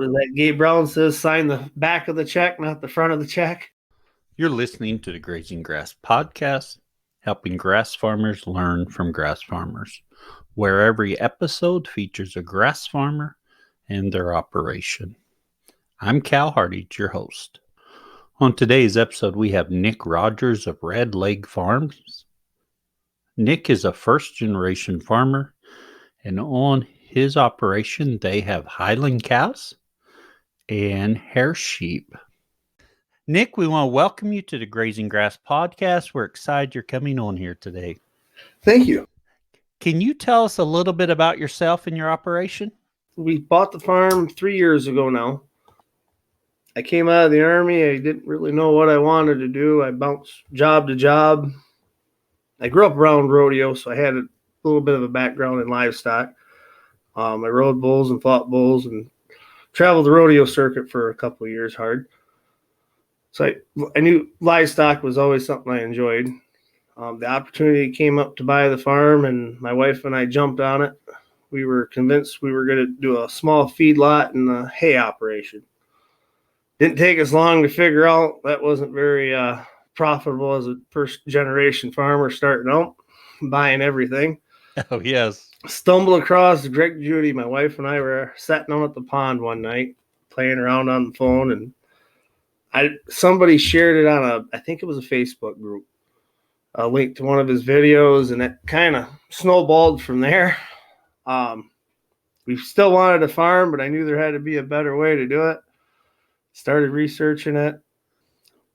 what is that? Gabe Brown says, sign the back of the check, not the front of the check. You're listening to the Grazing Grass Podcast, helping grass farmers learn from grass farmers, where every episode features a grass farmer and their operation. I'm Cal Hardy, your host. On today's episode, we have Nick Rodgers of Red Leg Farms. Nick is a first-generation farmer, and on his operation, they have Highland cows and hair sheep. Nick, we want to welcome you to the Grazing Grass Podcast. We're excited you're coming on here today. Thank you. Can you tell us a little bit about yourself and your operation? We bought the farm 3 years ago now. I came out of the Army. I didn't really know what I wanted to do. I bounced job to job. I grew up around rodeo, so I had a little bit of a background in livestock. I rode bulls and fought bulls and traveled the rodeo circuit for a couple of years hard. So I knew livestock was always something I enjoyed. The opportunity came up to buy the farm, and my wife and I jumped on it. We were convinced we were going to do a small feedlot and a hay operation. Didn't take us long to figure out that wasn't very profitable as a first-generation farmer starting out, buying everything. Oh, yes. Stumbled across Greg Judy. My wife and I were sitting down at the pond one night, playing around on the phone, and somebody shared it on I think it was a Facebook group, a link to one of his videos, and it kind of snowballed from there. We still wanted a farm, but I knew there had to be a better way to do it. Started researching it.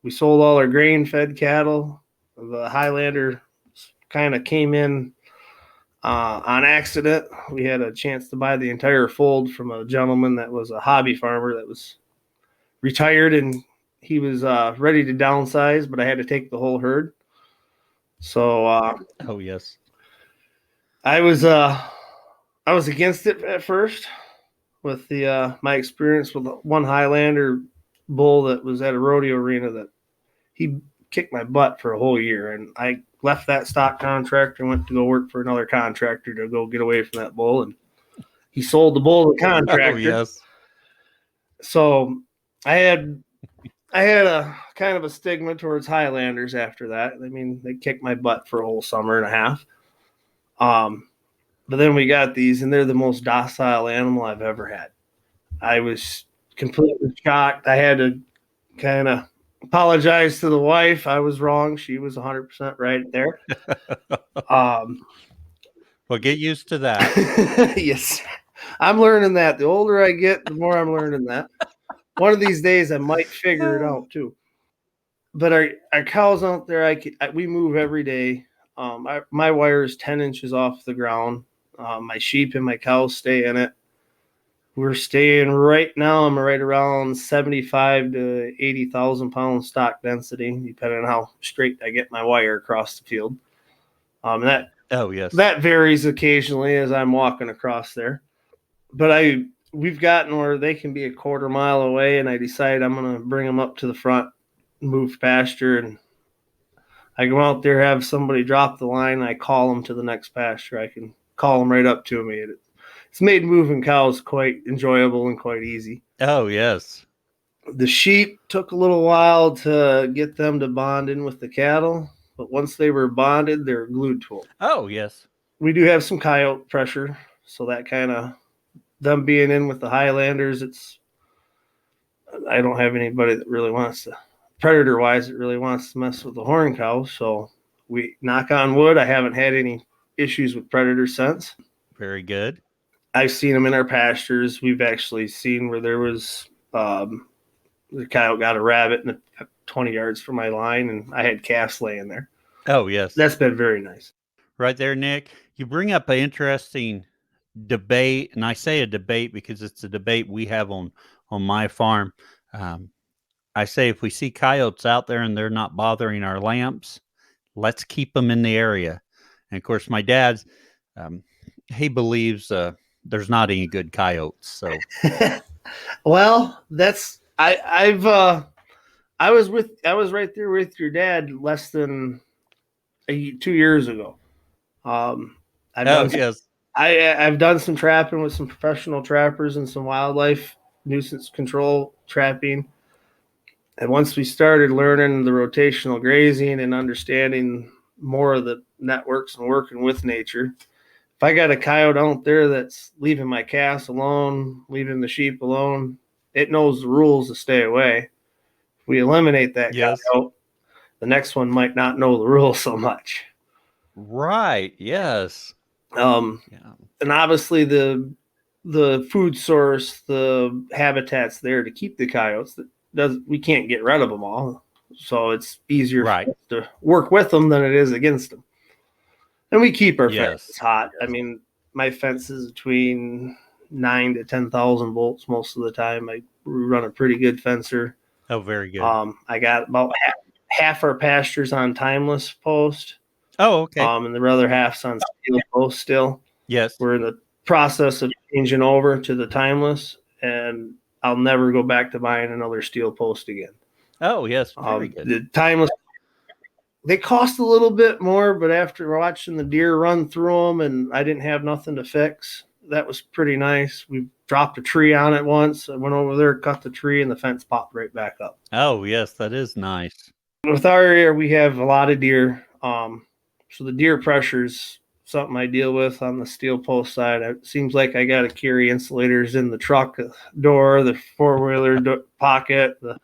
We sold all our grain-fed cattle. The Highlander kind of came in on accident. We had a chance to buy the entire fold from a gentleman that was a hobby farmer that was retired, and he was ready to downsize, but I had to take the whole herd. So, oh yes, I was against it at first with my experience with one Highlander bull that was at a rodeo arena that he kicked my butt for a whole year, and I left that stock contract and went to go work for another contractor to go get away from that bull, and he sold the bull to the contractor. Oh yes. So I had a kind of a stigma towards Highlanders after that. I mean, they kicked my butt for a whole summer and a half. But then we got these, and they're the most docile animal I've ever had. I was completely shocked. I had to kind of apologize to the wife. I was wrong. She was 100% right there. Well, get used to that. Yes. I'm learning that. The older I get, the more I'm learning that. One of these days, I might figure it out too. But our cows out there, we move every day. My wire is 10 inches off the ground. My sheep and my cows stay in it. We're staying right now. I'm right around 75 to 80,000 pound stock density, depending on how straight I get my wire across the field. That varies occasionally as I'm walking across there. But we've gotten where they can be a quarter mile away, and I decide I'm going to bring them up to the front, move pasture, and I go out there, have somebody drop the line, and I call them to the next pasture. I can call them right up to me. It's made moving cows quite enjoyable and quite easy. Oh, yes. The sheep took a little while to get them to bond in with the cattle, but once they were bonded, they're glued to them. Oh, yes. We do have some coyote pressure, so that kind of, them being in with the Highlanders, I don't have anybody that really wants to, predator-wise, that really wants to mess with the horn cow, so we, knock on wood, I haven't had any issues with predators since. Very good. I've seen them in our pastures. We've actually seen where there was the coyote got a rabbit in 20 yards from my line, and I had calves laying there. Oh, yes. That's been very nice. Right there, Nick. You bring up an interesting debate, and I say a debate because it's a debate we have on my farm. I say if we see coyotes out there and they're not bothering our lamps, let's keep them in the area. And, of course, my dad, he believes there's not any good coyotes. So, well, that's I was right there with your dad less than 2 years ago. I've done some trapping with some professional trappers and some wildlife nuisance control trapping. And once we started learning the rotational grazing and understanding more of the networks and working with nature, if I got a coyote out there that's leaving my calves alone, leaving the sheep alone, it knows the rules to stay away. If we eliminate that coyote, the next one might not know the rules so much. Right. Yes. And obviously the food source, the habitat's there to keep the coyotes. We can't get rid of them all, so it's easier for us to work with them than it is against them. And we keep our fences hot. I mean, my fence is between 9,000 to 10,000 volts most of the time. I run a pretty good fencer. Oh, very good. I got about half our pastures on timeless post. Oh, okay. And the other half's on steel post still. Yes. We're in the process of changing over to the timeless, and I'll never go back to buying another steel post again. Oh, yes. Very good. The timeless, they cost a little bit more, but after watching the deer run through them and I didn't have nothing to fix, that was pretty nice. We dropped a tree on it once. I went over there, cut the tree, and the fence popped right back up. Oh, yes, that is nice. With our area, we have a lot of deer. So the deer pressure's something I deal with on the steel post side. It seems like I got to carry insulators in the truck door, the four-wheeler pocket, the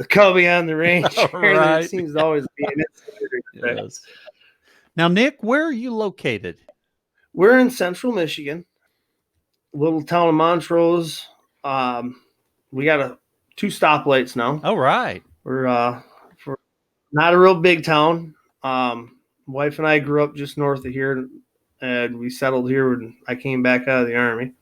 cubby on the range. Right. It seems to always be an insulator. Yes. Now, Nick, where are you located? We're in central Michigan, little town of Montrose. We got 2 stoplights now. Oh, right. We're not a real big town. Wife and I grew up just north of here, and we settled here when I came back out of the Army.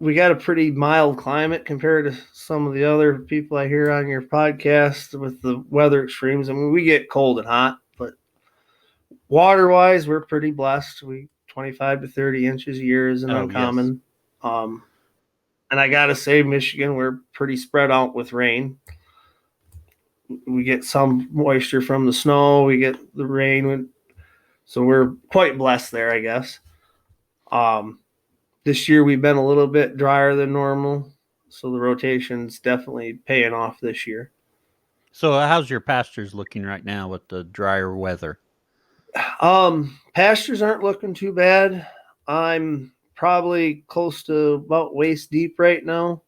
We got a pretty mild climate compared to some of the other people I hear on your podcast with the weather extremes. I mean, we get cold and hot, but water-wise, we're pretty blessed. 25 to 30 inches a year isn't uncommon. Yes. And I got to say, Michigan, we're pretty spread out with rain. We get some moisture from the snow. We get the rain. So we're quite blessed there, I guess. This year we've been a little bit drier than normal, so the rotation's definitely paying off this year. So how's your pastures looking right now with the drier weather? Pastures aren't looking too bad. I'm probably close to about waist deep right now.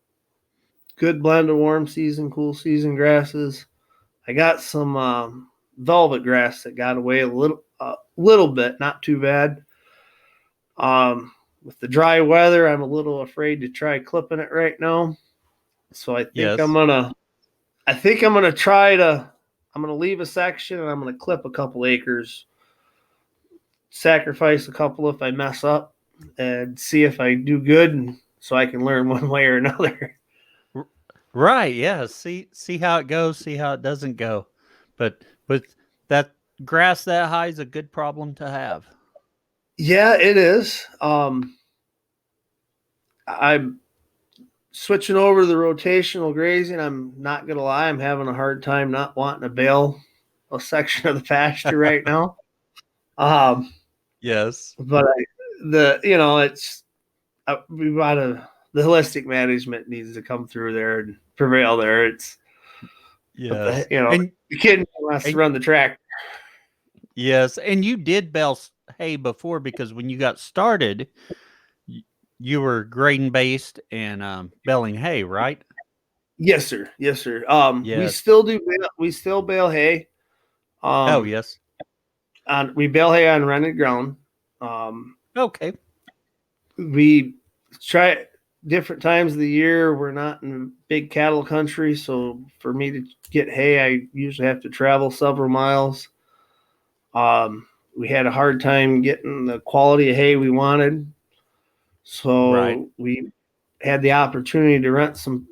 Good blend of warm season, cool season grasses. I got some velvet grass that got away a little bit, not too bad. With the dry weather, I'm a little afraid to try clipping it right now. So I think I'm gonna leave a section and I'm gonna clip a couple acres, sacrifice a couple if I mess up, and see if I do good, and so I can learn one way or another. Right, yeah. See how it goes, see how it doesn't go. But with that grass that high is a good problem to have. Yeah, it is. I'm switching over to the rotational grazing. I'm not going to lie. I'm having a hard time not wanting to bale a section of the pasture right now. Yes. But the holistic management needs to come through there and prevail there. It's, yes. The kid wants to run the track. Yes. And you did bale hay before, because when you got started, you were grain based and baling hay, right? Yes, sir. Yes, sir. Yes. We still bale hay. Oh, yes. We bale hay on rented ground. Okay. We try different times of the year. We're not in big cattle country, so for me to get hay, I usually have to travel several miles. We had a hard time getting the quality of hay we wanted. So we had the opportunity to rent some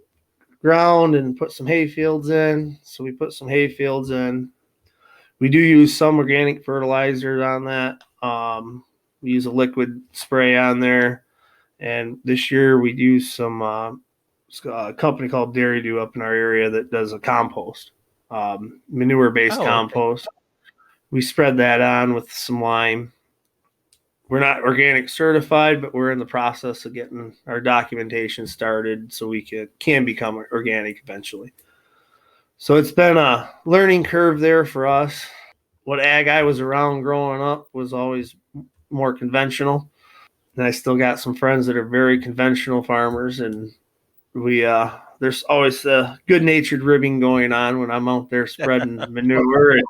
ground and put some hay fields in. So we put some hay fields in. We do use some organic fertilizer on that. We use a liquid spray on there. And this year we use some a company called Dairy Do up in our area that does a compost, manure-based compost. Okay. We spread that on with some lime. we're not organic certified, but we're in the process of getting our documentation started so we can become organic eventually. So it's been a learning curve there for us. What ag I was around growing up was always more conventional. And I still got some friends that are very conventional farmers, and there's always a good-natured ribbing going on when I'm out there spreading manure and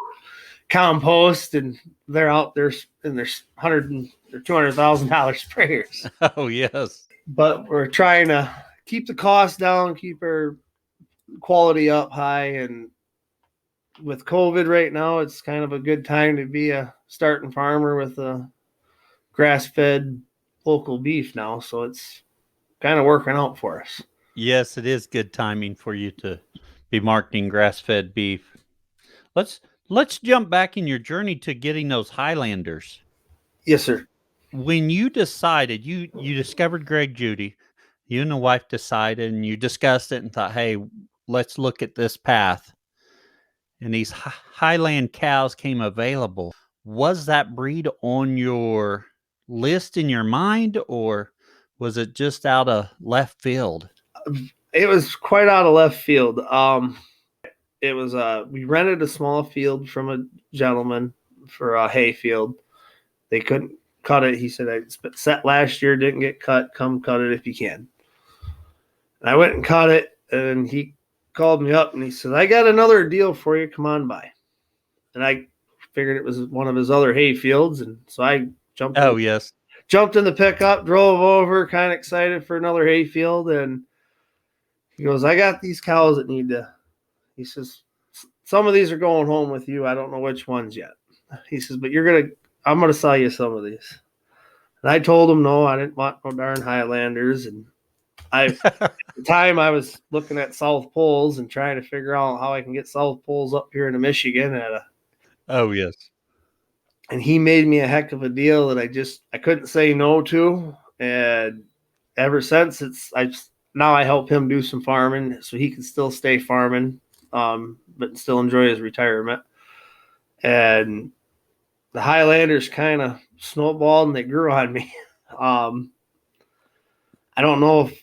compost, and they're out there in their $100,000 or $200,000 sprayers. Oh, yes. But we're trying to keep the cost down, keep our quality up high, and with COVID right now, it's kind of a good time to be a starting farmer with a grass-fed local beef now. So it's kind of working out for us. Yes, it is good timing for you to be marketing grass-fed beef. Let's jump back in your journey to getting those Highlanders. Yes, sir. When you decided, you discovered Greg Judy, you and the wife decided and you discussed it and thought, hey, let's look at this path. And these Highland cows came available. Was that breed on your list in your mind, or was it just out of left field? It was quite out of left field. It was we rented a small field from a gentleman for a hay field. They couldn't cut it. He said, I set last year, didn't get cut. Come cut it if you can. And I went and cut it, and he called me up and he said, I got another deal for you. Come on by. And I figured it was one of his other hay fields, and so I jumped in the pickup, drove over, kind of excited for another hay field, and he goes, I got these cows that need to, he says, some of these are going home with you. I don't know which ones yet. He says, but I'm going to sell you some of these. And I told him, no, I didn't want no darn Highlanders. And at the time I was looking at South Poles and trying to figure out how I can get South Poles up here in Michigan Oh, yes. And he made me a heck of a deal that I couldn't say no to. And ever since now I help him do some farming so he can still stay farming, but still enjoy his retirement. And the Highlanders kind of snowballed and they grew on me. I don't know if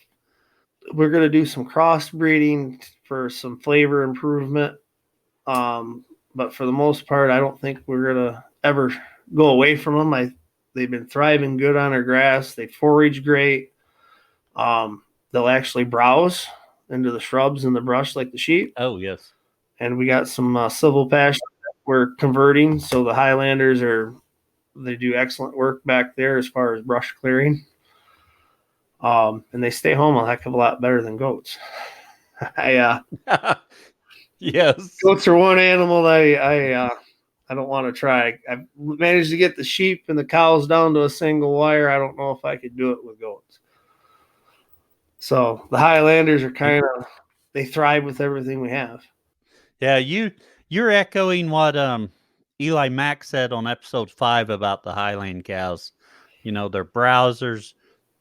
we're going to do some crossbreeding for some flavor improvement. But for the most part, I don't think we're going to ever go away from them. They've been thriving good on our grass. They forage great. They'll actually browse into the shrubs and the brush like the sheep. Oh, yes. And we got some civil pasture that we're converting. So the Highlanders they do excellent work back there as far as brush clearing. And they stay home a heck of a lot better than goats. Yes. Goats are one animal that I don't want to try. I've managed to get the sheep and the cows down to a single wire. I don't know if I could do it with goats. So the Highlanders are they thrive with everything we have. Yeah, you're echoing what Eli Mack said on episode 5 about the Highland cows. You know, they're browsers.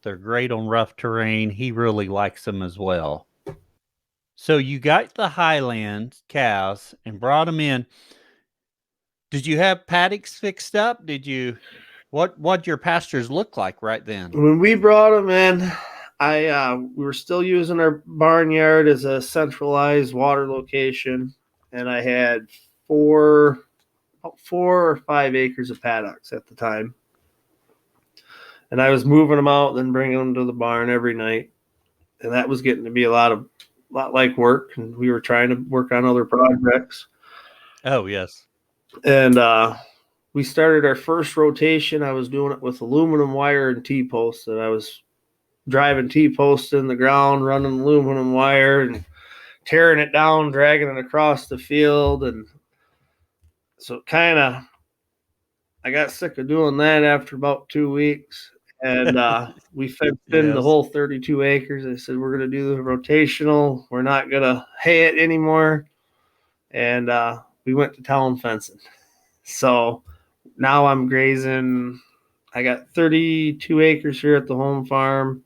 They're great on rough terrain. He really likes them as well. So you got the Highland cows and brought them in. Did you have paddocks fixed up? What'd your pastures look like right then? When we brought them in, we were still using our barnyard as a centralized water location, and I had 4 or 5 acres of paddocks at the time. And I was moving them out, then bringing them to the barn every night, and that was getting to be a lot like work. And we were trying to work on other projects. Oh, yes. And we started our first rotation. I was doing it with aluminum wire and T-posts, and I was driving T-posts in the ground, running aluminum wire and tearing it down, dragging it across the field. And so I got sick of doing that after about 2 weeks. And we fenced in the whole 32 acres. I said, we're going to do the rotational. We're not going to hay it anymore. And we went to town fencing. So now I'm grazing. I got 32 acres here at the home farm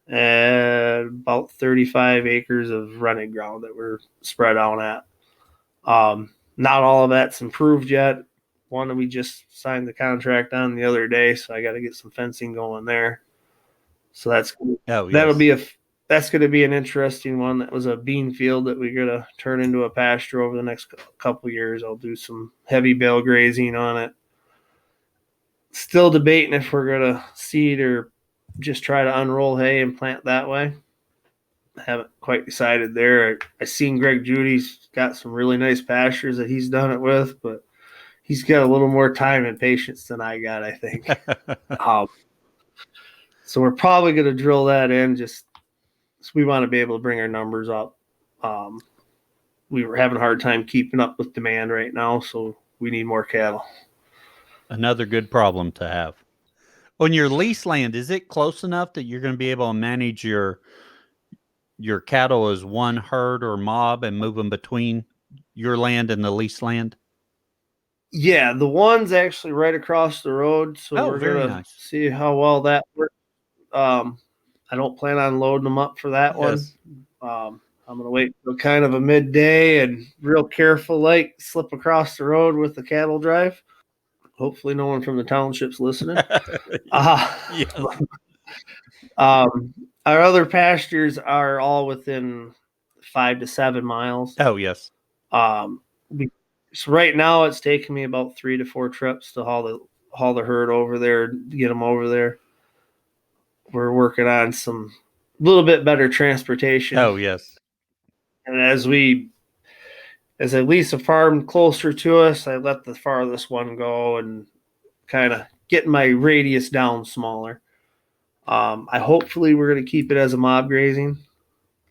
and about 35 acres of running ground that we're spread out at. Not all of that's improved yet. one that we just signed the contract on the other day, so I got to get some fencing going there. So that's that's going to be an interesting one. That was a bean field that we're going to turn into a pasture over the next couple years. I'll do some heavy bale grazing on it. Still debating if we're going to seed or just try to unroll hay and plant that way. I haven't quite decided there. I seen Greg Judy's got some really nice pastures that he's done it with, but he's got a little more time and patience than I got, I think. So we're probably going to drill that in just so we want to be able to bring our numbers up. We were having a hard time keeping up with demand right now, so we need more cattle. Another good problem to have. On your lease land, is it close enough that you're going to be able to manage your cattle as one herd or mob and move them between your land and the lease land? Yeah, the one's actually right across the road, so we're going to see how well that works. I don't plan on loading them up for that one. I'm going to wait till kind of a midday and real careful, like slip across the road with the cattle drive. Hopefully no one from the township's listening. Our other pastures are all within 5 to 7 miles. Oh, yes. So right now it's taking me about 3 to 4 trips to haul the herd over there, get them over there. We're working on some little bit better transportation. Oh, yes. And as I lease a farm closer to us, I let the farthest one go and kind of get my radius down smaller. Hopefully we're going to keep it as a mob grazing.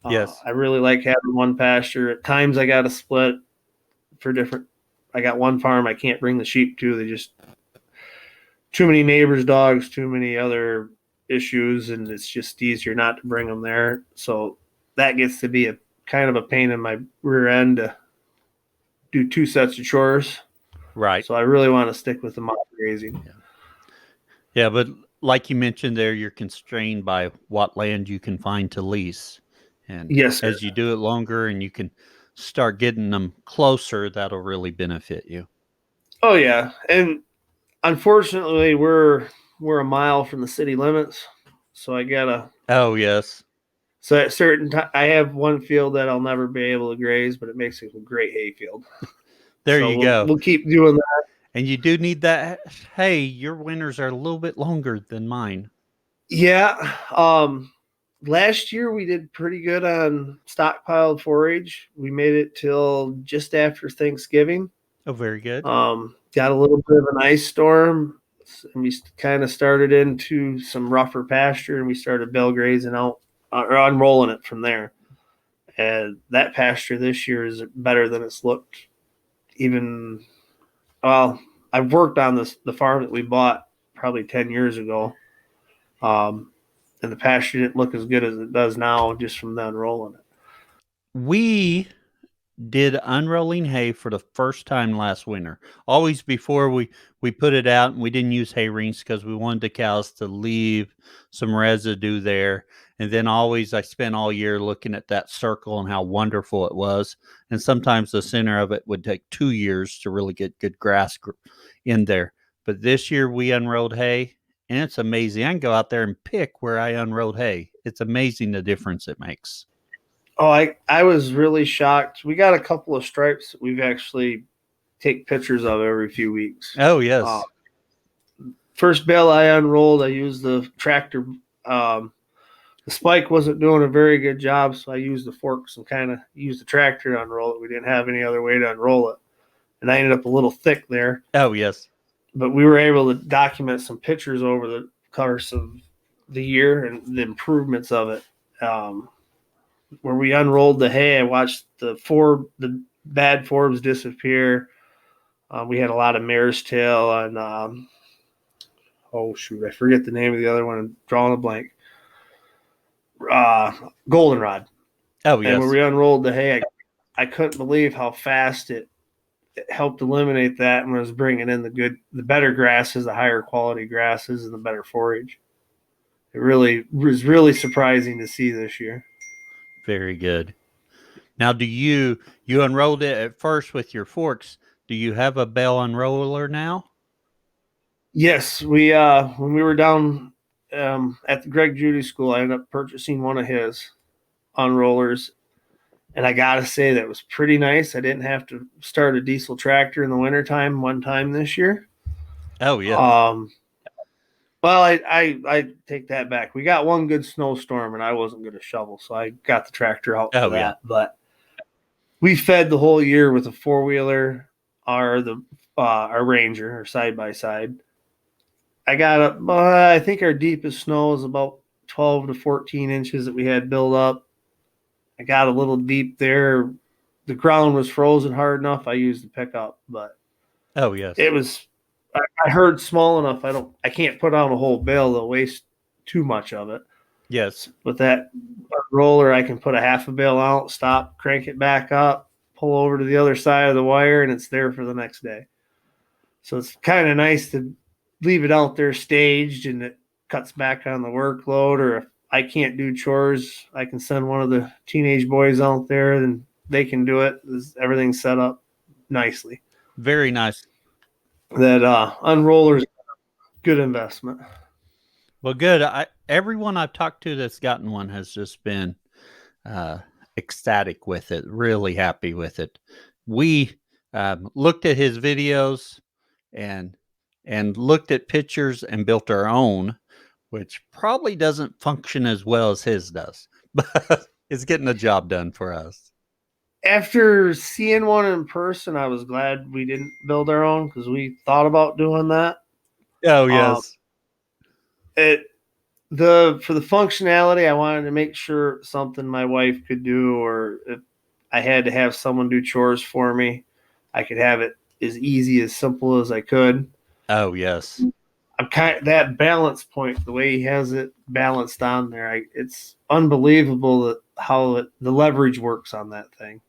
Yes. I really like having one pasture. At times I got to split for different. I got one farm I can't bring the sheep to. They just too many neighbors' dogs, too many other issues, and it's just easier not to bring them there. So that gets to be a kind of a pain in my rear end to do 2 sets of chores. Right. So I really want to stick with the mob grazing. Yeah, but like you mentioned there, you're constrained by what land you can find to lease. And yes, as you do it longer and you can start getting them closer, that'll really benefit you. Oh, yeah. And unfortunately, we're a mile from the city limits, so I gotta. Oh, yes. So at certain time, I have one field that I'll never be able to graze, but it makes it a great hay field. There you go. We'll keep doing that. And you do need that. Hey, your winters are a little bit longer than mine. Yeah. Last year we did pretty good on stockpiled forage. We made it till just after Thanksgiving. Oh, very good. Got a little bit of an ice storm, and we kind of started into some rougher pasture, and we started bale grazing out or unrolling it from there. And that pasture this year is better than it's looked. Even, well, I've worked on the farm that we bought probably 10 years ago. And the pasture didn't look as good as it does now just from the unrolling it. We did unrolling hay for the first time last winter. Always before we put it out, and we didn't use hay rinks because we wanted the cows to leave some residue there. And then always I spent all year looking at that circle and how wonderful it was. And sometimes the center of it would take 2 years to really get good grass in there. But this year we unrolled hay, and it's amazing. I can go out there and pick where I unrolled hay. It's amazing the difference it makes. Oh, I was really shocked. We got a couple of stripes that we've actually take pictures of every few weeks. Oh, yes. First bale I unrolled, I used the tractor. The spike wasn't doing a very good job, so I used the forks and kind of used the tractor to unroll it. We didn't have any other way to unroll it. And I ended up a little thick there. Oh, yes. But we were able to document some pictures over the course of the year and the improvements of it. Where we unrolled the hay, I watched the bad forbs disappear. We had a lot of mare's tail and I forget the name of the other one. I'm drawing a blank. Goldenrod. Oh, yes. And when we unrolled the hay, I couldn't believe how fast it helped eliminate that and was bringing in the better grasses, the higher quality grasses, and the better forage. It really was really surprising to see this year. Very good. Now, you unrolled it at first with your forks. Do you have a bale unroller now? Yes, we when we were down at the Greg Judy School, I ended up purchasing one of his unrollers, and I gotta say that was pretty nice. I didn't have to start a diesel tractor in the wintertime one time this year. Oh, yeah. Well, I take that back. We got one good snowstorm, and I wasn't going to shovel, so I got the tractor out for that. Yeah. But we fed the whole year with a 4-wheeler, our Ranger, or side by side. I got up. I think our deepest snow was about 12 to 14 inches that we had built up. I got a little deep there. The ground was frozen hard enough. I used the pickup, but Oh, yes. it was. I heard small enough. I can't put on a whole bale. They'll waste too much of it. Yes. With that roller, I can put a half a bale out, stop, crank it back up, pull over to the other side of the wire, and it's there for the next day. So it's kind of nice to leave it out there staged, and it cuts back on the workload. Or if I can't do chores, I can send one of the teenage boys out there, and they can do it. Everything's set up nicely. Very nice. That unroller's good investment. Well, good. Everyone I've talked to that's gotten one has just been ecstatic with it, really happy with it. We looked at his videos and looked at pictures and built our own, which probably doesn't function as well as his does, but it's getting the job done for us. After seeing one in person, I was glad we didn't build our own because we thought about doing that. Oh, yes. For the functionality, I wanted to make sure something my wife could do, or if I had to have someone do chores for me, I could have it as easy, as simple as I could. Oh, yes. I'm that balance point, the way he has it balanced on there. It's unbelievable how the leverage works on that thing.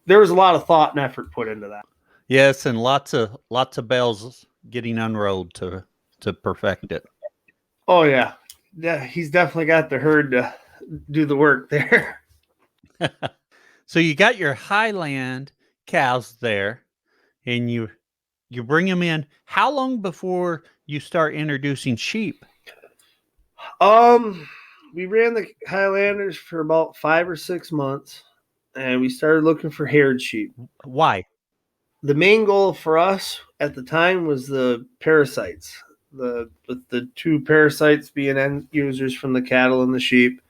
There was a lot of thought and effort put into that. Yes, and lots of bales getting unrolled to perfect it. Oh yeah, he's definitely got the herd to do the work there. So you got your Highland cows there, and you bring them in. How long before you start introducing sheep? We ran the Highlanders for about 5 or 6 months, and we started looking for haired sheep. Why? The main goal for us at the time was the parasites. With the two parasites being end users from the cattle and the sheep.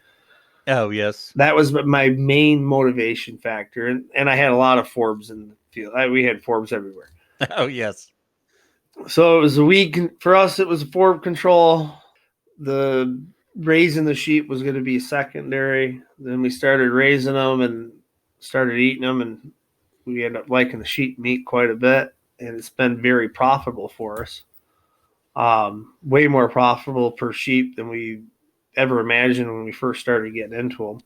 Oh, yes. That was my main motivation factor. And I had a lot of forbs in the field. We had forbs everywhere. Oh, yes. So it was for us, it was a forb control. The raising the sheep was going to be secondary. Then we started raising them and started eating them, and we ended up liking the sheep meat quite a bit. And it's been very profitable for us. Way more profitable per sheep than we ever imagined when we first started getting into them.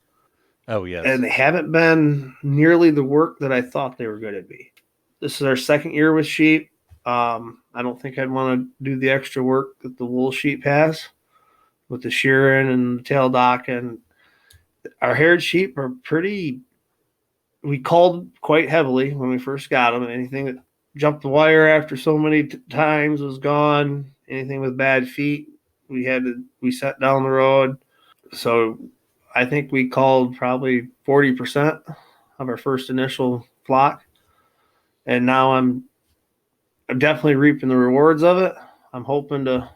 Oh, yes. And they haven't been nearly the work that I thought they were going to be. This is our second year with sheep. I don't think I'd want to do the extra work that the wool sheep has with the shearing and the tail docking. Our haired sheep are we called quite heavily when we first got them. Anything that jumped the wire after so many times was gone. Anything with bad feet, we set down the road. So I think we called probably 40% of our first initial flock. And now I'm definitely reaping the rewards of it. I'm hoping to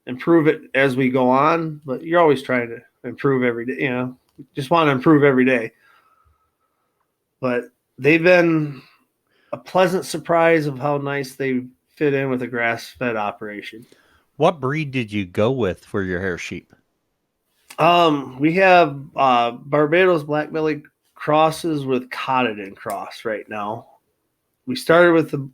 improve it as we go on, but you're always trying to improve every day, just want to improve every day. But they've been a pleasant surprise of how nice they fit in with a grass-fed operation. What breed did you go with for your hair sheep? We have Barbados Black-belly crosses with Cottodin cross right now. We started with the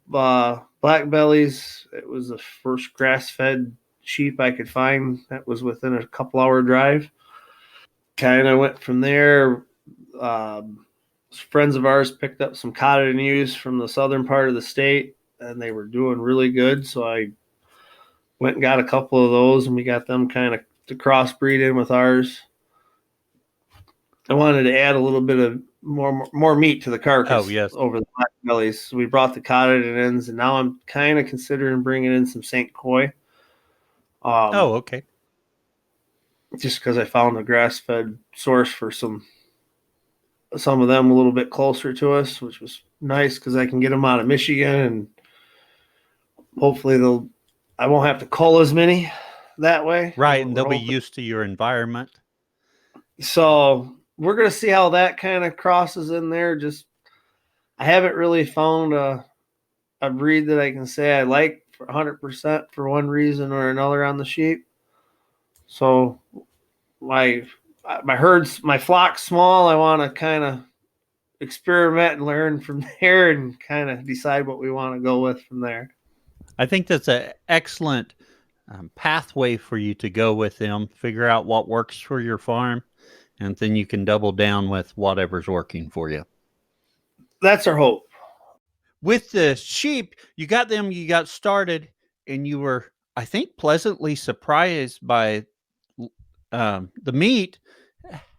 black bellies. It was the first grass-fed sheep I could find that was within a couple-hour drive. Kind of went from there. Friends of ours picked up some Cottodin ewes from the southern part of the state, and they were doing really good. So I went and got a couple of those, and we got them kind of to crossbreed in with ours. I wanted to add a little bit of more meat to the carcass. Oh, yes. Over the black bellies. So we brought the cottage ins, and now I'm kind of considering bringing in some St. Croix. Okay. Just because I found a grass-fed source for some of them a little bit closer to us, which was nice because I can get them out of Michigan, and hopefully I won't have to cull as many that way. Right, and they'll be used to your environment. So we're going to see how that kind of crosses in there. Just I haven't really found a breed that I can say I like for 100% for one reason or another on the sheep. So my flock's small. I want to kind of experiment and learn from there and kind of decide what we want to go with from there. I think that's an excellent pathway for you to go with them, figure out what works for your farm, and then you can double down with whatever's working for you. That's our hope. With the sheep, you got started, and you were, I think, pleasantly surprised by the meat.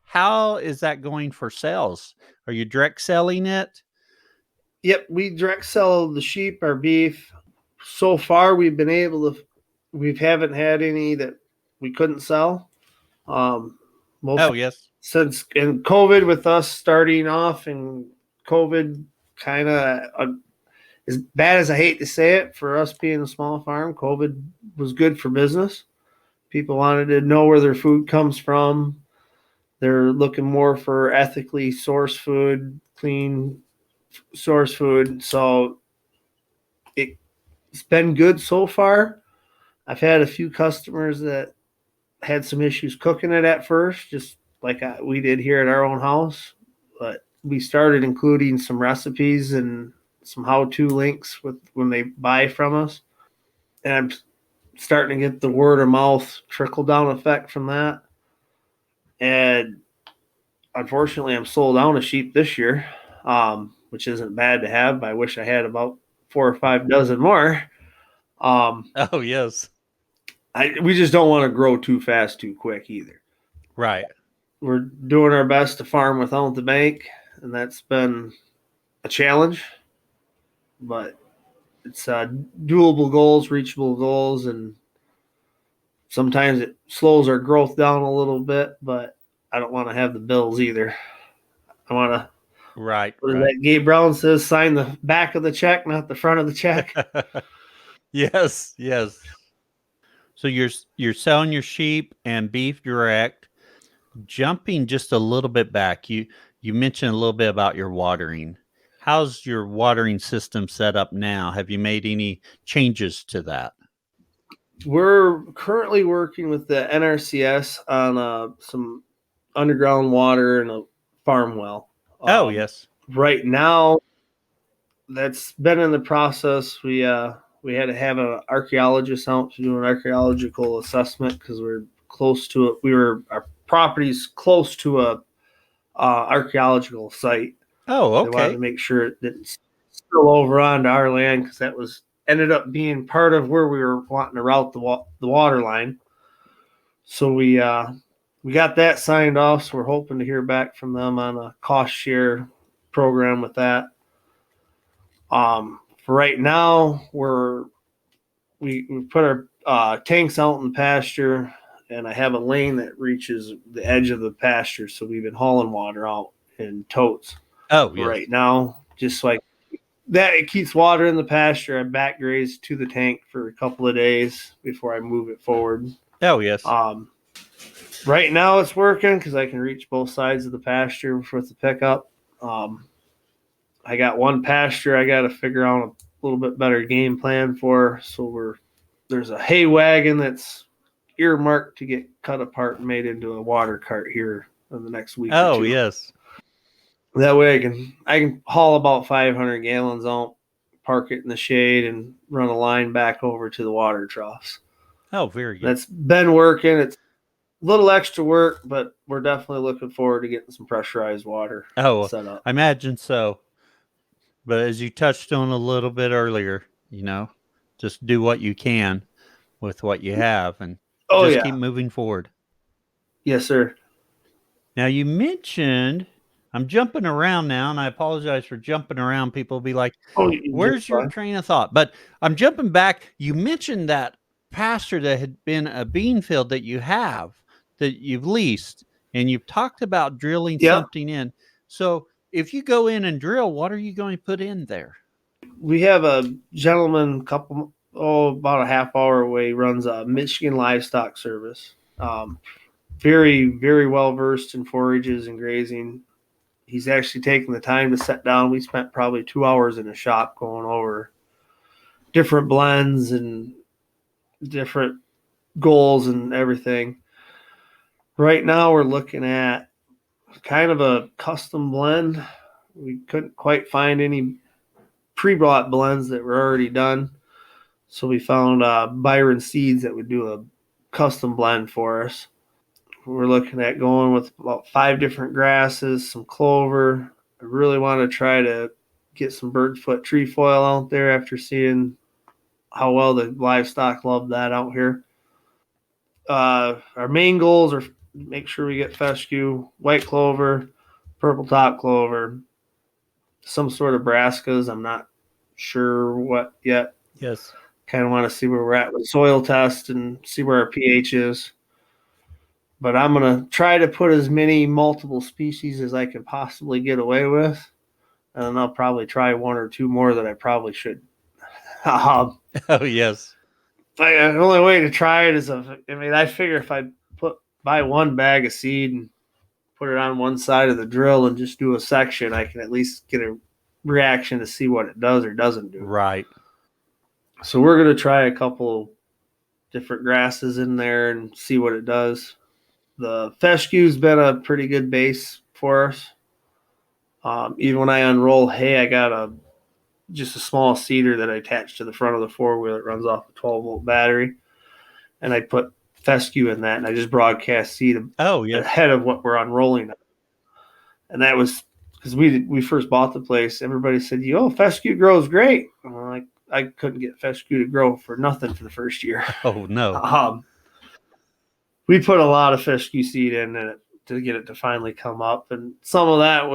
How is that going for sales? Are you direct selling it? Yep, we direct sell the sheep, our beef. So far, we haven't had any that we couldn't sell. Yes. Since in COVID, with us starting off, and COVID kind of, as bad as I hate to say it, for us being a small farm, COVID was good for business. People wanted to know where their food comes from. They're looking more for ethically sourced food, clean source food. So it's been good so far. I've had a few customers that had some issues cooking it at first, just like we did here at our own house. But we started including some recipes and some how-to links when they buy from us. And I'm starting to get the word of mouth trickle-down effect from that. And unfortunately, I'm sold out of sheep this year, which isn't bad to have. I wish I had about 4 or 5 dozen more. Yes. We just don't want to grow too fast, too quick either. Right. We're doing our best to farm without the bank, and that's been a challenge. But it's doable goals, reachable goals, and sometimes it slows our growth down a little bit, but I don't want to have the bills either. I want to, right. That Gabe Brown says, sign the back of the check, not the front of the check. Yes. So you're selling your sheep and beef direct. Jumping just a little bit back, you mentioned a little bit about your watering. How's your watering system set up now? Have you made any changes to that? We're currently working with the NRCS on some underground water and a farm well. Yes. Right now, that's been in the process. We had to have an archaeologist out to do an archaeological assessment because we're close to it. Our property's close to a archaeological site. Oh, okay. They wanted to make sure it didn't spill over onto our land because that ended up being part of where we were wanting to route the water line. So we got that signed off. So we're hoping to hear back from them on a cost share program with that. For right now, we put our tanks out in the pasture, and I have a lane that reaches the edge of the pasture. So we've been hauling water out in totes. Oh, yes. Right now, just like that, it keeps water in the pasture. I back graze to the tank for a couple of days before I move it forward. Oh, yes. Right now it's working because I can reach both sides of the pasture with the pickup. I got one pasture I got to figure out a little bit better game plan for. So there's a hay wagon that's earmarked to get cut apart and made into a water cart here in the next week. Oh, yes. That way I can haul about 500 gallons out, park it in the shade, and run a line back over to the water troughs. Oh, very good. That's been working. It's a little extra work, but we're definitely looking forward to getting some pressurized water set up. I imagine so. But as you touched on a little bit earlier, just do what you can with what you have and keep moving forward. Yes, sir. Now, you mentioned, I'm jumping around now, and I apologize for jumping around. People will be like, Oh, where's your train of thought? But I'm jumping back. You mentioned that pasture that had been a bean field that you've leased, and you've talked about drilling Yep. something in. So if you go in and drill, what are you going to put in there? We have a gentleman, about a half hour away, runs a Michigan livestock service. Very, very well versed in forages and grazing. He's actually taken the time to sit down. We spent probably 2 hours in a shop going over different blends and different goals and everything. Right now, we're looking at kind of a custom blend. We couldn't quite find any pre-bought blends that were already done. So we found Byron Seeds that would do a custom blend for us. We're looking at going with about 5 different grasses, some clover. I really want to try to get some birdfoot trefoil out there after seeing how well the livestock love that out here. Our main goals are make sure we get fescue, white clover, purple top clover, some sort of brassicas. I'm not sure what yet. Yes. Kind of want to see where we're at with soil test and see where our pH is. But I'm going to try to put as many multiple species as I can possibly get away with. And then I'll probably try 1 or 2 more that I probably should. Oh, yes. The only way to try it is I figure if I buy 1 bag of seed and put it on one side of the drill and just do a section, I can at least get a reaction to see what it does or doesn't do. Right. So we're going to try a couple different grasses in there and see what it does. The fescue's been a pretty good base for us. Even when I unroll hay, I got just a small seeder that I attach to the front of the 4-wheel. It runs off a 12-volt battery. And I put fescue in that, and I just broadcast seed ahead of what we're unrolling. And that was because we first bought the place. Everybody said, fescue grows great. I'm like, I couldn't get fescue to grow for nothing for the first year. Oh, no. We put a lot of fescue seed in it to get it to finally come up. And some of that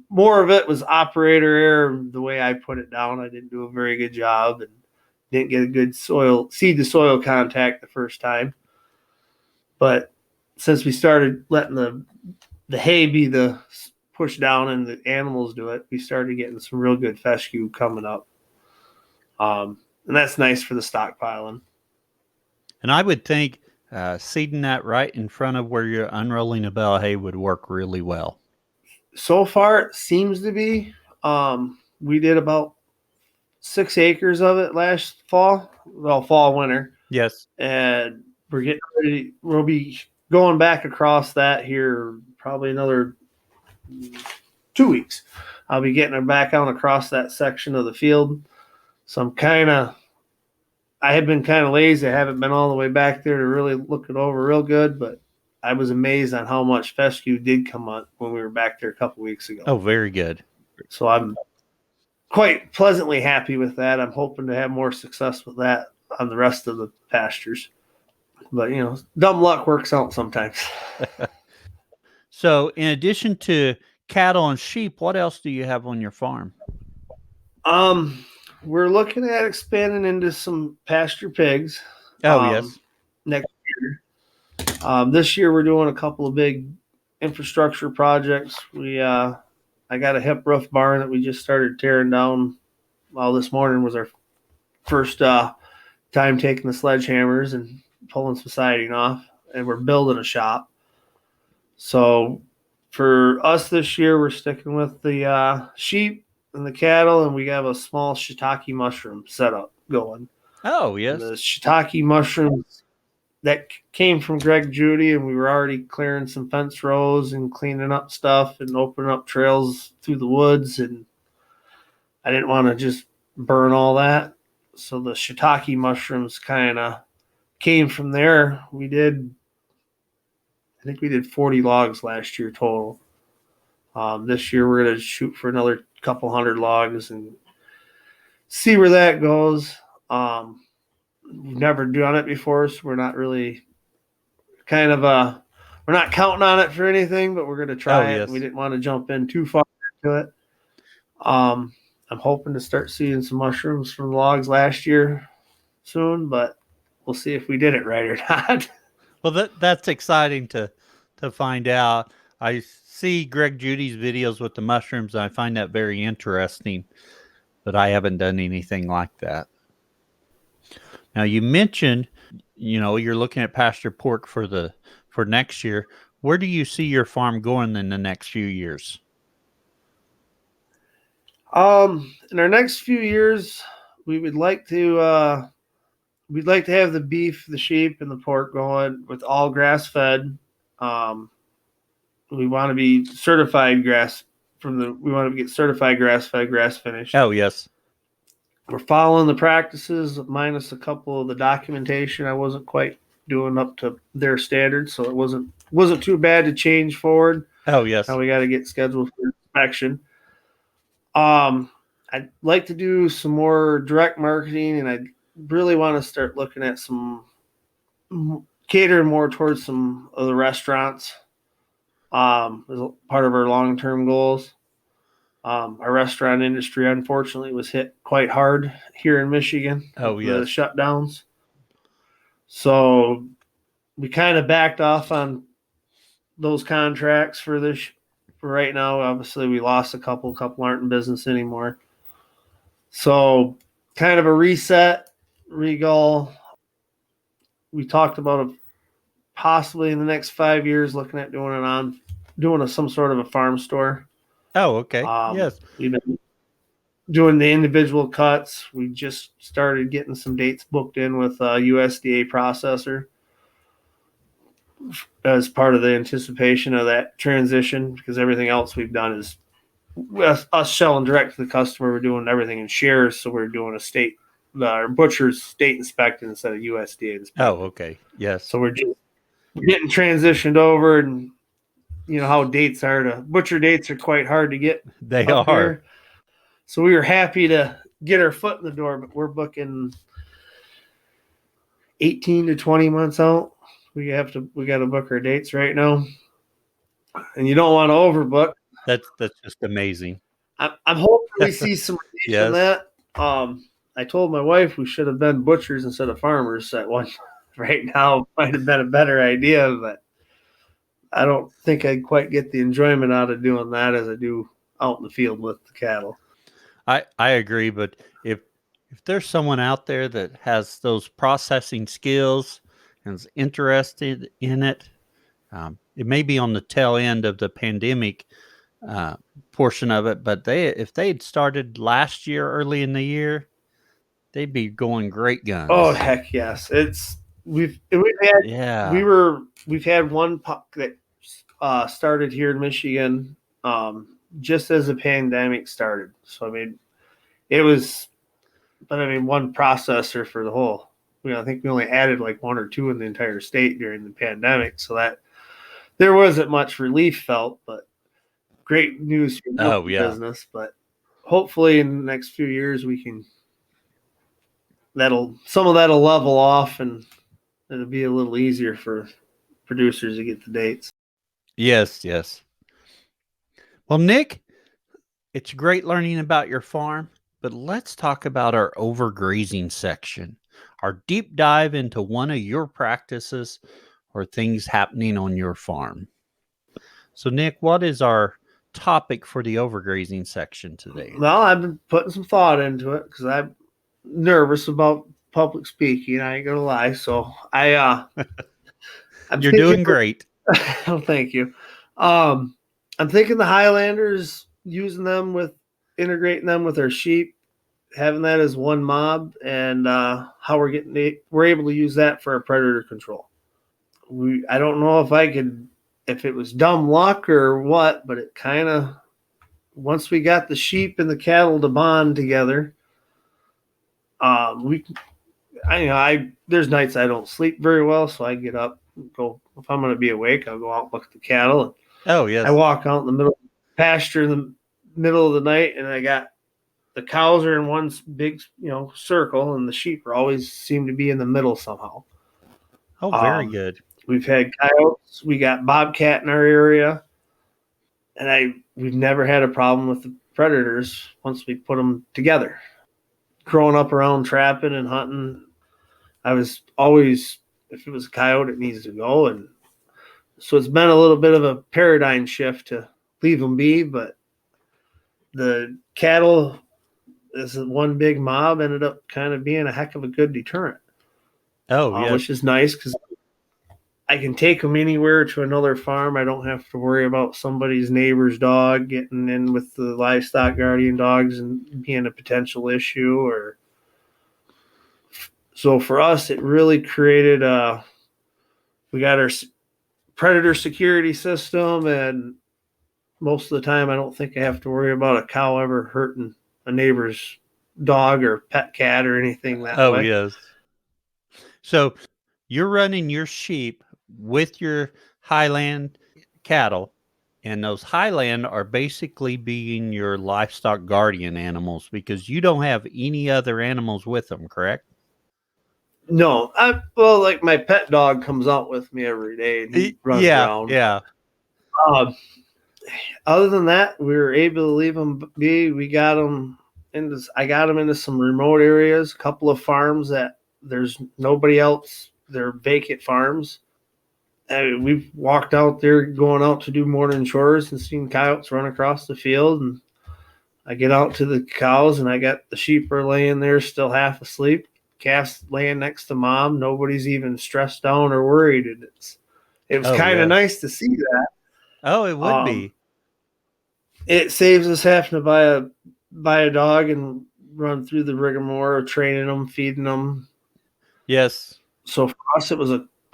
more of it was operator error. The way I put it down, I didn't do a very good job and didn't get a good seed to soil contact the first time. But since we started letting the hay be the push down and the animals do it, we started getting some real good fescue coming up. And that's nice for the stockpiling. And I would think seeding that right in front of where you're unrolling a bale of hay would work really well. So far, it seems to be. We did about 6 acres of it last fall, winter. Yes. And we're getting ready. We'll be going back across that here probably another 2 weeks. I'll be getting her back on across that section of the field. So I have been kind of lazy. I haven't been all the way back there to really look it over real good, but I was amazed on how much fescue did come up when we were back there a couple weeks ago. Oh, very good. So I'm quite pleasantly happy with that. I'm hoping to have more success with that on the rest of the pastures. But, dumb luck works out sometimes. So in addition to cattle and sheep, what else do you have on your farm? We're looking at expanding into some pasture pigs. Oh, yes. Next year. This year we're doing a couple of big infrastructure projects. I got a hip roof barn that we just started tearing down. Well, this morning was our first time taking the sledgehammers and pulling some siding off, and we're building a shop. So for us this year, we're sticking with the sheep and the cattle, and we have a small shiitake mushroom setup going. Oh, yes. And the shiitake mushrooms that came from Greg Judy, and we were already clearing some fence rows and cleaning up stuff and opening up trails through the woods, and I didn't want to just burn all that. So the shiitake mushrooms kind of came from there. I think we did 40 logs last year total. This year we're going to shoot for another couple hundred logs and see where that goes. We've never done it before, so we're not really kind of we're not counting on it for anything, but we're going to try it. Yes. We didn't want to jump in too far into it. I'm hoping to start seeing some mushrooms from the logs last year soon, but we'll see if we did it right or not. Well, that's exciting to find out. I see Greg Judy's videos with the mushrooms, and I find that very interesting, but I haven't done anything like that. Now, you mentioned, you're looking at pasture pork for next year. Where do you see your farm going in the next few years? In our next few years, we would like to we'd like to have the beef, the sheep, and the pork going with all grass fed. We want to be certified grass we want to get certified grass fed, grass finished. Oh, yes. We're following the practices minus a couple of the documentation I wasn't quite doing up to their standards, so it wasn't too bad to change forward. Oh, yes. Now we got to get scheduled for inspection. I'd like to do some more direct marketing, and I really want to start looking at some catering more towards some of the restaurants. As part of our long-term goals. Our restaurant industry, unfortunately, was hit quite hard here in Michigan. Oh, with yes. the shutdowns. So we kind of backed off on those contracts for right now. Obviously, we lost a couple aren't in business anymore. So kind of a reset, regal. We talked about possibly in the next 5 years looking at doing some sort of a farm store. Oh, okay. Yes. We've been doing the individual cuts. We just started getting some dates booked in with a USDA processor as part of the anticipation of that transition, because everything else we've done is us selling direct to the customer. We're doing everything in shares, so we're doing our butcher's state inspected instead of USDA inspected. Oh, okay. Yes. So we're just getting transitioned over, and how butcher dates are quite hard to get. They are. Here. So we were happy to get our foot in the door, but we're booking 18 to 20 months out. We got to book our dates right now, and you don't want to overbook. That's just amazing. I'm hoping we see some relief in that. I told my wife we should have been butchers instead of farmers at one. Right now might have been a better idea, but I don't think I'd quite get the enjoyment out of doing that as I do out in the field with the cattle. I agree, but if there's someone out there that has those processing skills and is interested in it, it may be on the tail end of the pandemic portion of it, but if they'd started last year, early in the year, they'd be going great guns. Oh, heck yes. We've had one pup that started here in Michigan just as the pandemic started. So it was, but one processor for the whole. I think we only added like one or two in the entire state during the pandemic, so that there wasn't much relief felt. But great news for the business. But hopefully in the next few years some of that'll level off, and it'll be a little easier for producers to get the dates. Yes. Well, Nick, it's great learning about your farm, but let's talk about our overgrazing section, our deep dive into one of your practices or things happening on your farm. So, Nick, what is our topic for the overgrazing section today? Well, I've been putting some thought into it because I'm nervous about public speaking. I ain't gonna lie. So You're doing great. Oh, thank you. I'm thinking the Highlanders, integrating them with our sheep, having that as one mob, and how we're able to use that for our predator control. I don't know if it was dumb luck or what, but it kind of, once we got the sheep and the cattle to bond together, there's nights I don't sleep very well, so I get up and go. If I'm going to be awake, I'll go out and look at the cattle. Oh, yes. I walk out in the middle of the pasture in the middle of the night, and I got the cows are in one big, circle, and the sheep always seem to be in the middle somehow. Oh, very good. We've had coyotes. We got bobcat in our area, and we've never had a problem with the predators once we put them together. Growing up around trapping and hunting, I was always, if it was a coyote, it needs to go. And so it's been a little bit of a paradigm shift to leave them be. But the cattle, this one big mob, ended up kind of being a heck of a good deterrent. Oh, yeah. Which is nice because I can take them anywhere to another farm. I don't have to worry about somebody's neighbor's dog getting in with the livestock guardian dogs and being a potential issue. Or so for us, it really created we got our predator security system, and most of the time I don't think I have to worry about a cow ever hurting a neighbor's dog or pet cat or anything that way. Oh, yes. So you're running your sheep with your Highland cattle, and those Highland are basically being your livestock guardian animals because you don't have any other animals with them, correct? No, well, like my pet dog comes out with me every day and he runs around. Yeah. Other than that, we were able to leave them be. We got them I got them into some remote areas, a couple of farms that there's nobody else. They're vacant farms. And we've walked out there going out to do morning chores and seen coyotes run across the field. And I get out to the cows and I got the sheep are laying there still half asleep. Calf's laying next to mom. Nobody's even stressed down or worried. And it was kind of nice to see that. Oh, it would be. It saves us having to buy a dog and run through the rigmarole of training them, feeding them. Yes. So for us,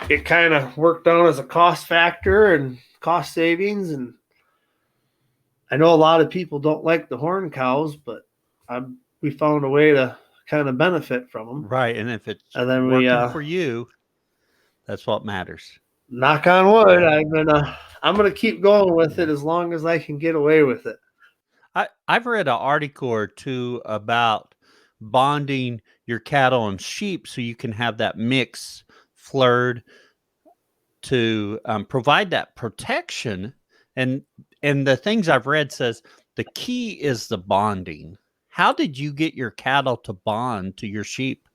it kind of worked out as a cost factor and cost savings. And I know a lot of people don't like the horn cows, but we found a way to kind of benefit from them. Right. And if it's working for you, that's what matters. Knock on wood. I'm going to keep going with it as long as I can get away with it. I've read an article or two about bonding your cattle and sheep so you can have that mix flirt to provide that protection. And the things I've read says the key is the bonding. How did you get your cattle to bond to your sheep?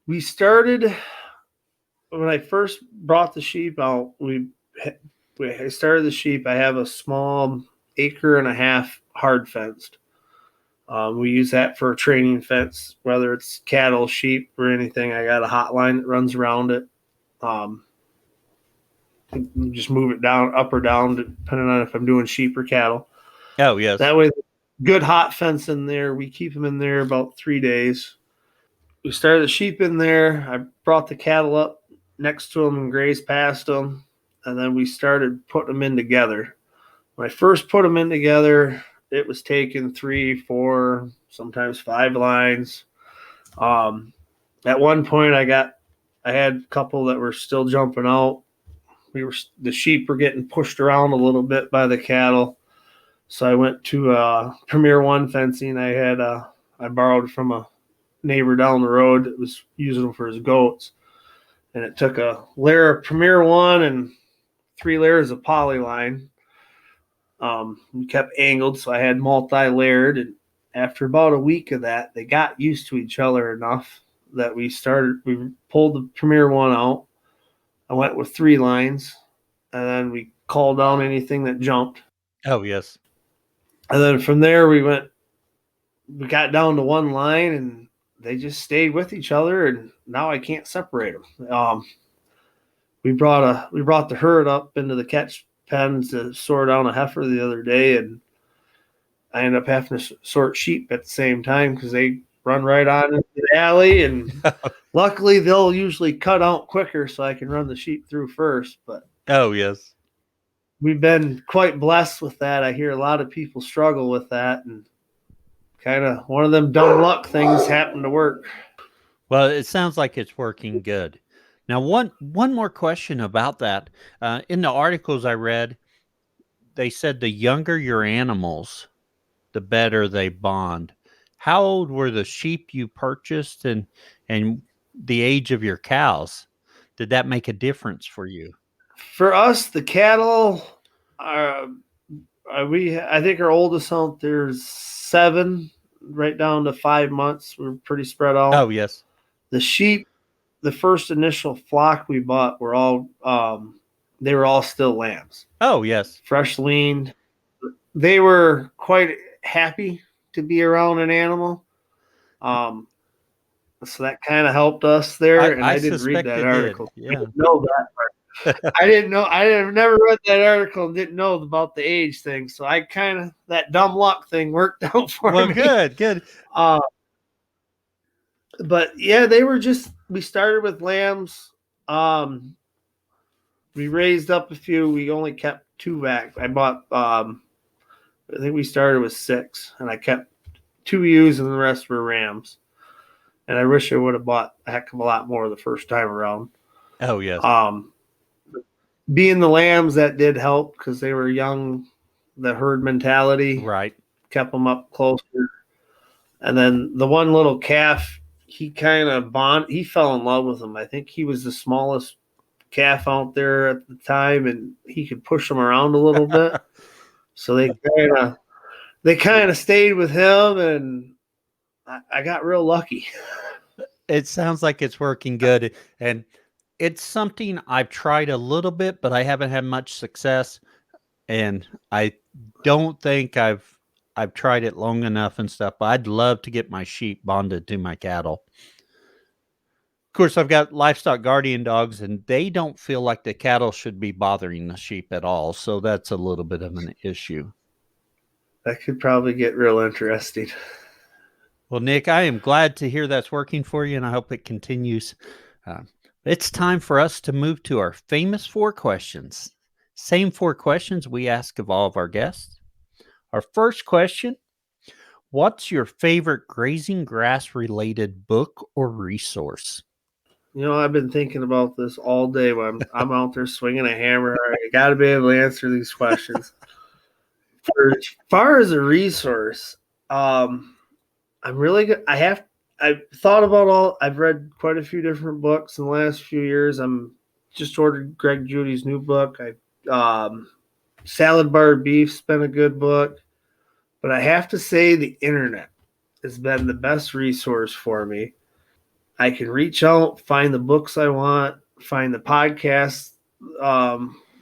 We started when I first brought the sheep out. I started the sheep. I have a small 1.5 acre hard fenced. We use that for a training fence, whether it's cattle, sheep, or anything. I got a hotline that runs around it. Just move it down, up or down, depending on if I'm doing sheep or cattle. Oh, yes. That way, good hot fence in there. We keep them in there about 3 days. We started the sheep in there. I brought the cattle up next to them and grazed past them. And then we started putting them in together. When I first put them in together, it was taking 3, 4, sometimes 5 lines. At one point, I had a couple that were still jumping out. The sheep were getting pushed around a little bit by the cattle. So I went to Premier One fencing. I borrowed from a neighbor down the road that was using them for his goats. And it took a layer of Premier One and 3 layers of polyline. We kept angled, so I had multi-layered. And after about a week of that, they got used to each other enough that we pulled the Premier One out. I went with 3 lines, and then we called down anything that jumped. Oh, yes. And then from there, we got down to 1 line, and they just stayed with each other, and now I can't separate them. We brought the herd up into the catch pens to sort down a heifer the other day, and I ended up having to sort sheep at the same time because they run right on into the alley, and luckily they'll usually cut out quicker so I can run the sheep through first. But oh, yes, we've been quite blessed with that. I hear a lot of people struggle with that, and kind of one of them dumb luck things happen to work. Well, it sounds like it's working good. Now, one more question about that. In the articles I read, they said the younger your animals, the better they bond. How old were the sheep you purchased and the age of your cows? Did that make a difference for you? For us, the cattle are I think our oldest out there's 7, right down to 5 months. We're pretty spread out. Oh, yes. The sheep, the first initial flock we bought were all they were all still lambs. Oh, yes. Fresh leaned. They were quite happy to be around an animal. So that kind of helped us there. And I didn't read that article. Yeah. I didn't know that part. I didn't know. I never read that article and didn't know about the age thing. So I kind of, that dumb luck thing worked out for me. Well, good. But yeah, we started with lambs. We raised up a few. We only kept 2 back. I bought, I think we started with 6 and I kept 2 ewes and the rest were rams. And I wish I would have bought a heck of a lot more the first time around. Oh, yes. Being the lambs, that did help because they were young. The herd mentality kept them up closer. And then the one little calf, he fell in love with him. I think he was the smallest calf out there at the time, and he could push him around a little bit. So they kind of stayed with him, and I got real lucky. It sounds like it's working good. And it's something I've tried a little bit, but I haven't had much success. And I don't think I've tried it long enough and stuff, but I'd love to get my sheep bonded to my cattle. Of course, I've got livestock guardian dogs, and they don't feel like the cattle should be bothering the sheep at all. So that's a little bit of an issue. That could probably get real interesting. Well, Nick, I am glad to hear that's working for you, and I hope it continues. It's time for us to move to our famous 4 questions. Same 4 questions we ask of all of our guests. Our first question, what's your favorite grazing grass related book or resource? You know, I've been thinking about this all day when I'm out there swinging a hammer. I got to be able to answer these questions. As far as a resource, I'm really good. I've thought about I've read quite a few different books in the last few years. I'm just ordered Greg Judy's new book. Salad Bar Beef's been a good book, but I have to say the internet has been the best resource for me. I can reach out, find the books I want, find the podcasts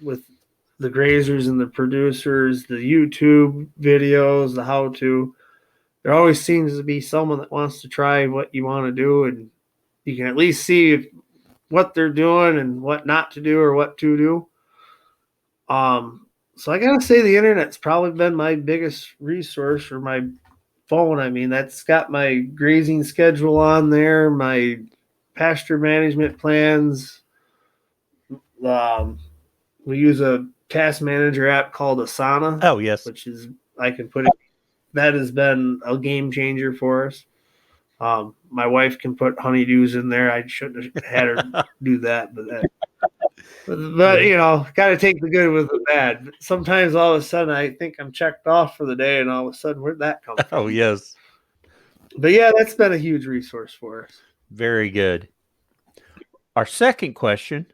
with the grazers and the producers, the YouTube videos, the how-to. There always seems to be someone that wants to try what you want to do, and you can at least see what they're doing and what not to do or what to do. So I gotta say the internet's probably been my biggest resource, or my phone. I mean, that's got my grazing schedule on there, my pasture management plans. We use a task manager app called Asana. Oh, yes. Which is, I can put it, that has been a game changer for us. My wife can put honeydews in there. I shouldn't have had her do that, but you know, got to take the good with the bad. But sometimes all of a sudden I think I'm checked off for the day, and all of a sudden, where'd that come from? Oh, yes. But yeah, that's been a huge resource for us. Very good. Our second question,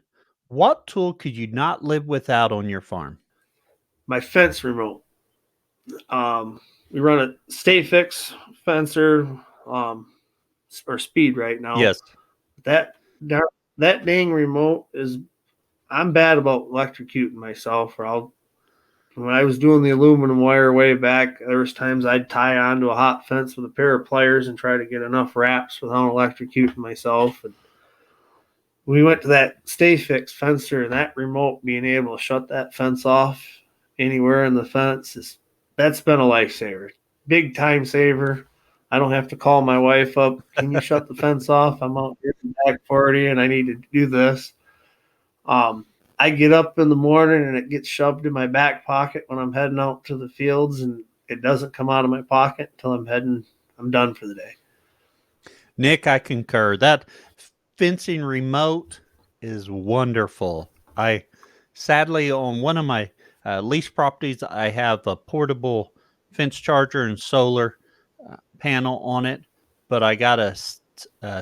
what tool could you not live without on your farm? My fence remote. We run a Stay Fix fencer, or Speed right now. Yes. That dang remote is, I'm bad about electrocuting myself, or when I was doing the aluminum wire way back, there was times I'd tie onto a hot fence with a pair of pliers and try to get enough wraps without electrocuting myself. And we went to that Stay Fix fencer, and that remote, being able to shut that fence off anywhere in the fence, that's been a lifesaver. Big time saver. I don't have to call my wife up. Can you shut the fence off? I'm out here in the back 40 and I need to do this. I get up in the morning and it gets shoved in my back pocket when I'm heading out to the fields, and it doesn't come out of my pocket until I'm done for the day. Nick, I concur. That fencing remote is wonderful. Sadly, on one of my lease properties, I have a portable fence charger and solar panel on it, but I got a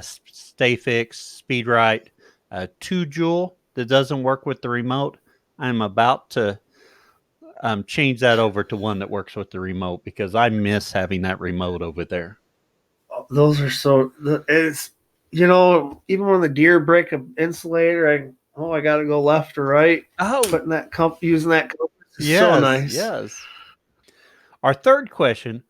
Stay Fix, Speed Right a 2-jewel that doesn't work with the remote. I'm about to change that over to one that works with the remote because I miss having that remote over there. Those are so. It's even when the deer break an insulator, I got to go left or right. Oh, putting that using that compass is yes, so nice. Yes. Our third question: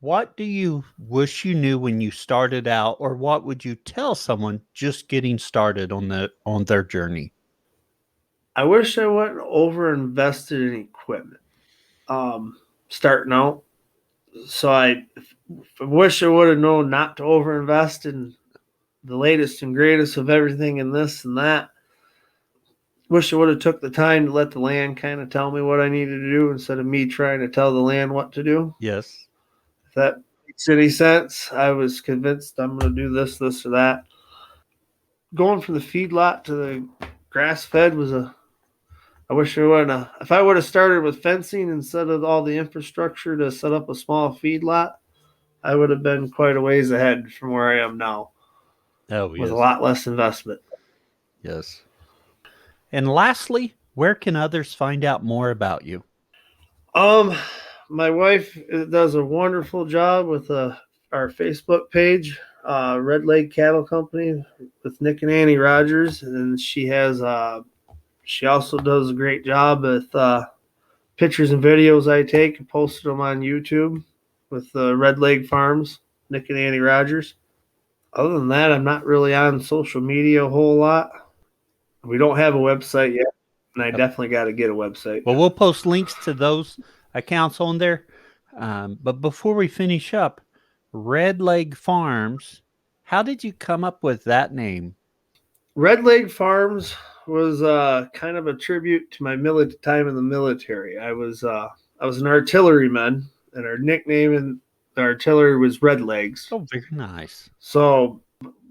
what do you wish you knew when you started out, or what would you tell someone just getting started on their journey? I wish I wouldn't over invested in equipment. Starting out. So I wish I would have known not to overinvest in the latest and greatest of everything and this and that. Wish I would have took the time to let the land kind of tell me what I needed to do instead of me trying to tell the land what to do. Yes. If that makes any sense, I was convinced I'm going to do this, this, or that. Going from the feedlot to the grass fed was I wish I would have. If I would have started with fencing instead of all the infrastructure to set up a small feedlot, I would have been quite a ways ahead from where I am now. Oh, with a lot less investment. Yes. And lastly, where can others find out more about you? My wife does a wonderful job with our Facebook page, Red Leg Cattle Company with Nick and Annie Rodgers, and she also does a great job with pictures and videos I take and posted them on YouTube with Red Leg Farms, Nick and Annie Rodgers. Other than that, I'm not really on social media a whole lot. We don't have a website yet, and I definitely got to get a website. Well, we'll post links to those accounts on there. But before we finish up, Red Leg Farms, how did you come up with that name? Red Leg Farms was kind of a tribute to my time in the military. I was an artilleryman, and our nickname in the artillery was Red Legs. Oh, very nice. So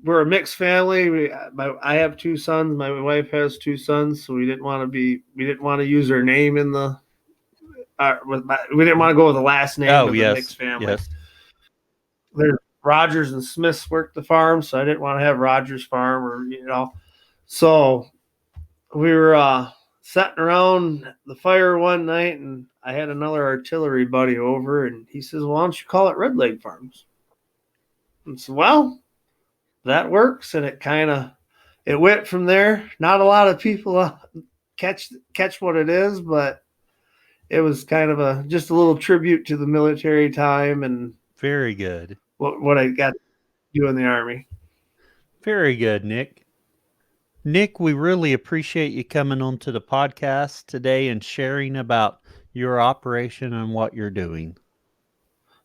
we're a mixed family. I have 2 sons. My wife has 2 sons, so we didn't want to use her name in the. We didn't want to go with the last name of the mixed family. Yes. There's Rodgers and Smiths worked the farm, so I didn't want to have Rodgers Farm or. So we were sitting around the fire one night, and I had another artillery buddy over, and he says, "Well, why don't you call it Red Leg Farms?" And so, well, that works, and it went from there. Not a lot of people catch what it is, but it was kind of just a little tribute to the military time and very good. What I got to do in the Army. Very good, Nick. Nick, we really appreciate you coming on to the podcast today and sharing about your operation and what you're doing.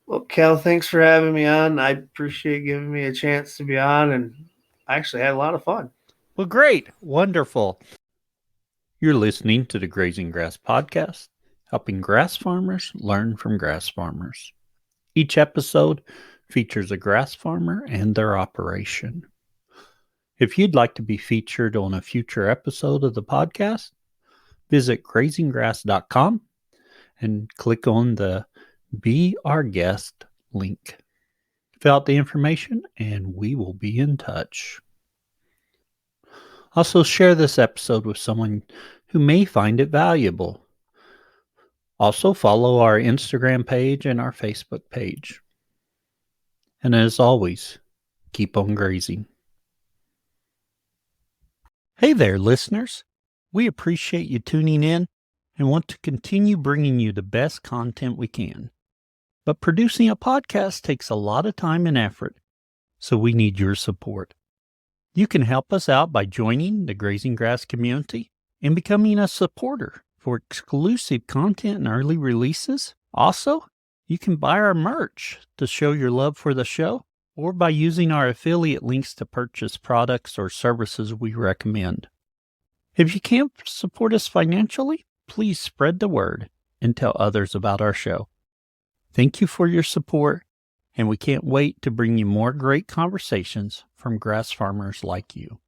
Well, Cal, thanks for having me on. I appreciate giving me a chance to be on, and I actually had a lot of fun. Well, great. Wonderful. You're listening to the Grazing Grass Podcast, helping grass farmers learn from grass farmers. Each episode features a grass farmer and their operation. If you'd like to be featured on a future episode of the podcast, visit grazinggrass.com and click on the Be Our Guest link. Fill out the information and we will be in touch. Also, share this episode with someone who may find it valuable. Also, follow our Instagram page and our Facebook page. And as always, keep on grazing. Hey there, listeners. We appreciate you tuning in and want to continue bringing you the best content we can. But producing a podcast takes a lot of time and effort, so we need your support. You can help us out by joining the Grazing Grass community and becoming a supporter for exclusive content and early releases. Also, you can buy our merch to show your love for the show, or by using our affiliate links to purchase products or services we recommend. If you can't support us financially, please spread the word and tell others about our show. Thank you for your support, and we can't wait to bring you more great conversations from grass farmers like you.